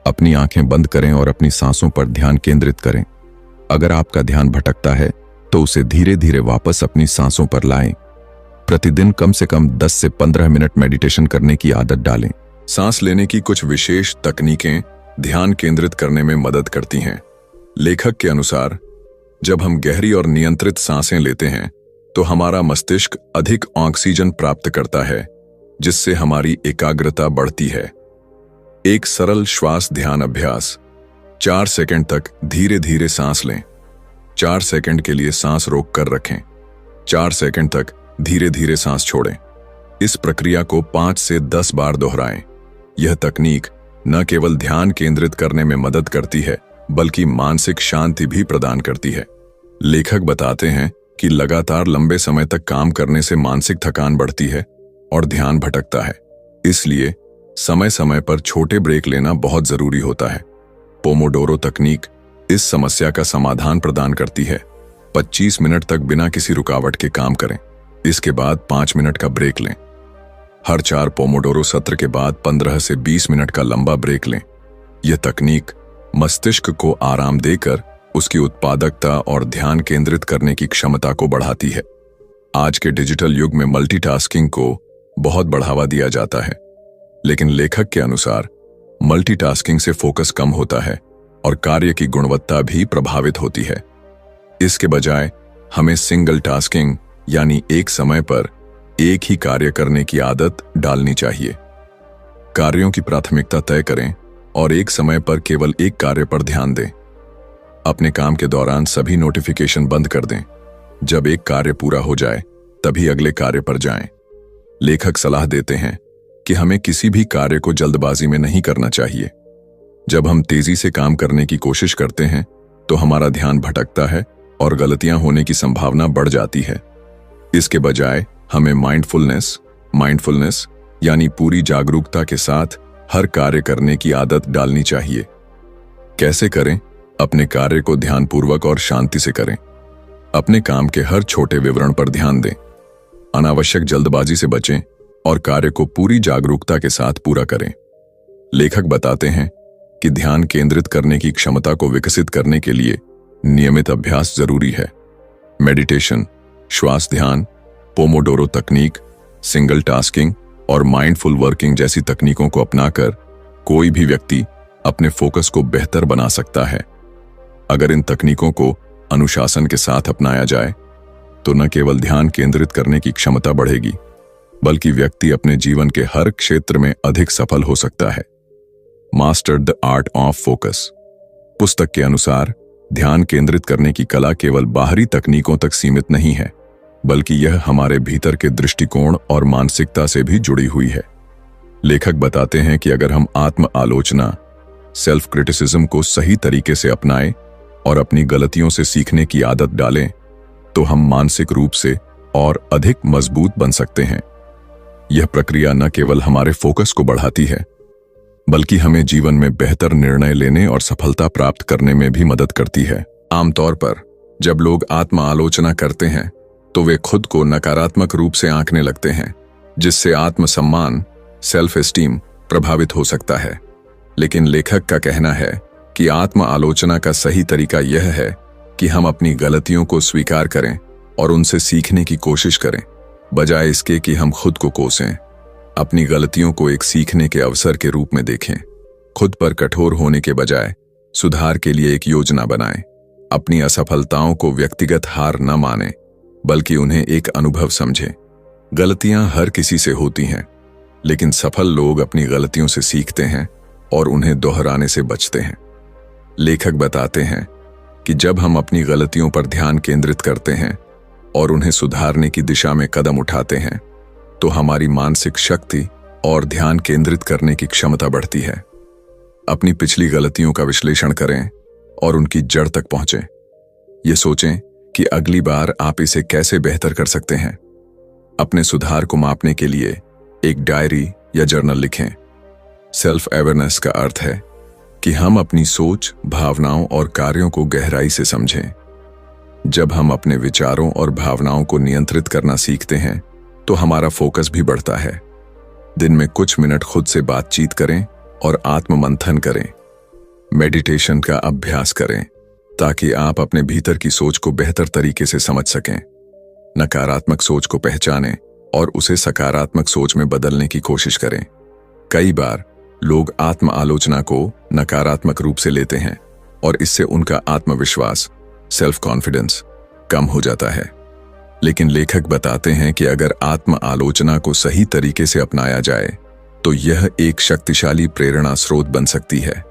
अपनी आंखें बंद करें और अपनी सांसों पर ध्यान केंद्रित करें। अगर आपका ध्यान भटकता है तो उसे धीरे धीरे वापस अपनी सांसों पर लाएं। प्रतिदिन कम से कम 10 से 15 मिनट मेडिटेशन करने की आदत डालें। सांस लेने की कुछ विशेष तकनीकें ध्यान केंद्रित करने में मदद करती हैं। लेखक के अनुसार जब हम गहरी और नियंत्रित सांसें लेते हैं तो हमारा मस्तिष्क अधिक ऑक्सीजन प्राप्त करता है, जिससे हमारी एकाग्रता बढ़ती है। एक सरल श्वास ध्यान अभ्यास। 4 सेकंड तक धीरे धीरे सांस लें। 4 सेकंड के लिए सांस रोक कर रखें। 4 सेकंड तक धीरे धीरे सांस छोड़ें। इस प्रक्रिया को 5 से 10 बार दोहराएं। यह तकनीक न केवल ध्यान केंद्रित करने में मदद करती है, बल्कि मानसिक शांति भी प्रदान करती है। लेखक बताते हैं कि लगातार लंबे समय तक काम करने से मानसिक थकान बढ़ती है और ध्यान भटकता है। इसलिए समय समय पर छोटे ब्रेक लेना बहुत जरूरी होता है। पोमोडोरो तकनीक इस समस्या का समाधान प्रदान करती है। 25 मिनट तक बिना किसी रुकावट के काम करें। इसके बाद 5 मिनट का ब्रेक लें। हर 4 पोमोडोरो सत्र के बाद 15 से 20 मिनट का लंबा ब्रेक लें। यह तकनीक मस्तिष्क को आराम देकर उसकी उत्पादकता और ध्यान केंद्रित करने की क्षमता को बढ़ाती है। आज के डिजिटल युग में मल्टीटास्किंग को बहुत बढ़ावा दिया जाता है, लेकिन लेखक के अनुसार मल्टीटास्किंग से फोकस कम होता है और कार्य की गुणवत्ता भी प्रभावित होती है। इसके बजाय हमें सिंगल टास्किंग यानी एक समय पर एक ही कार्य करने की आदत डालनी चाहिए। कार्यों की प्राथमिकता तय करें और एक समय पर केवल एक कार्य पर ध्यान दें। अपने काम के दौरान सभी नोटिफिकेशन बंद कर दें। जब एक कार्य पूरा हो जाए तभी अगले कार्य पर जाएं। लेखक सलाह देते हैं कि हमें किसी भी कार्य को जल्दबाजी में नहीं करना चाहिए। जब हम तेजी से काम करने की कोशिश करते हैं तो हमारा ध्यान भटकता है और गलतियां होने की संभावना बढ़ जाती है। इसके बजाय हमें माइंडफुलनेस यानी पूरी जागरूकता के साथ हर कार्य करने की आदत डालनी चाहिए। कैसे करें? अपने कार्य को ध्यानपूर्वक और शांति से करें। अपने काम के हर छोटे विवरण पर ध्यान दें। अनावश्यक जल्दबाजी से बचें और कार्य को पूरी जागरूकता के साथ पूरा करें। लेखक बताते हैं कि ध्यान केंद्रित करने की क्षमता को विकसित करने के लिए नियमित अभ्यास जरूरी है। मेडिटेशन, श्वास ध्यान, पोमोडोरो तकनीक, सिंगल टास्किंग और माइंडफुल वर्किंग जैसी तकनीकों को अपनाकर कोई भी व्यक्ति अपने फोकस को बेहतर बना सकता है। अगर इन तकनीकों को अनुशासन के साथ अपनाया जाए तो न केवल ध्यान केंद्रित करने की क्षमता बढ़ेगी, बल्कि व्यक्ति अपने जीवन के हर क्षेत्र में अधिक सफल हो सकता है। Master the art of focus पुस्तक के अनुसार ध्यान केंद्रित करने की कला केवल बाहरी तकनीकों तक सीमित नहीं है, बल्कि यह हमारे भीतर के दृष्टिकोण और मानसिकता से भी जुड़ी हुई है। लेखक बताते हैं कि अगर हम आत्म आलोचना, सेल्फ क्रिटिसिज्म को सही तरीके से अपनाएं और अपनी गलतियों से सीखने की आदत डालें, तो हम मानसिक रूप से और अधिक मजबूत बन सकते हैं। यह प्रक्रिया न केवल हमारे फोकस को बढ़ाती है, बल्कि हमें जीवन में बेहतर निर्णय लेने और सफलता प्राप्त करने में भी मदद करती है। आमतौर पर जब लोग आत्म आलोचना करते हैं तो वे खुद को नकारात्मक रूप से आंकने लगते हैं, जिससे आत्मसम्मान, सेल्फ एस्टीम प्रभावित हो सकता है। लेकिन लेखक का कहना है कि आत्म आलोचना का सही तरीका यह है कि हम अपनी गलतियों को स्वीकार करें और उनसे सीखने की कोशिश करें, बजाय इसके कि हम खुद को कोसें। अपनी गलतियों को एक सीखने के अवसर के रूप में देखें। खुद पर कठोर होने के बजाय सुधार के लिए एक योजना बनाएं। अपनी असफलताओं को व्यक्तिगत हार न मानें, बल्कि उन्हें एक अनुभव समझें। गलतियां हर किसी से होती हैं, लेकिन सफल लोग अपनी गलतियों से सीखते हैं और उन्हें दोहराने से बचते हैं। लेखक बताते हैं कि जब हम अपनी गलतियों पर ध्यान केंद्रित करते हैं और उन्हें सुधारने की दिशा में कदम उठाते हैं, तो हमारी मानसिक शक्ति और ध्यान केंद्रित करने की क्षमता बढ़ती है। अपनी पिछली गलतियों का विश्लेषण करें और उनकी जड़ तक पहुंचें। ये सोचें कि अगली बार आप इसे कैसे बेहतर कर सकते हैं। अपने सुधार को मापने के लिए एक डायरी या जर्नल लिखें। सेल्फ अवेयरनेस का अर्थ है कि हम अपनी सोच, भावनाओं और कार्यों को गहराई से समझें। जब हम अपने विचारों और भावनाओं को नियंत्रित करना सीखते हैं तो हमारा फोकस भी बढ़ता है। दिन में कुछ मिनट खुद से बातचीत करें और आत्म मंथन करें। मेडिटेशन का अभ्यास करें ताकि आप अपने भीतर की सोच को बेहतर तरीके से समझ सकें। नकारात्मक सोच को पहचानें और उसे सकारात्मक सोच में बदलने की कोशिश करें। कई बार लोग आत्म आलोचना को नकारात्मक रूप से लेते हैं और इससे उनका आत्मविश्वास, सेल्फ कॉन्फिडेंस कम हो जाता है। लेकिन लेखक बताते हैं कि अगर आत्म आलोचना को सही तरीके से अपनाया जाए तो यह एक शक्तिशाली प्रेरणा स्रोत बन सकती है।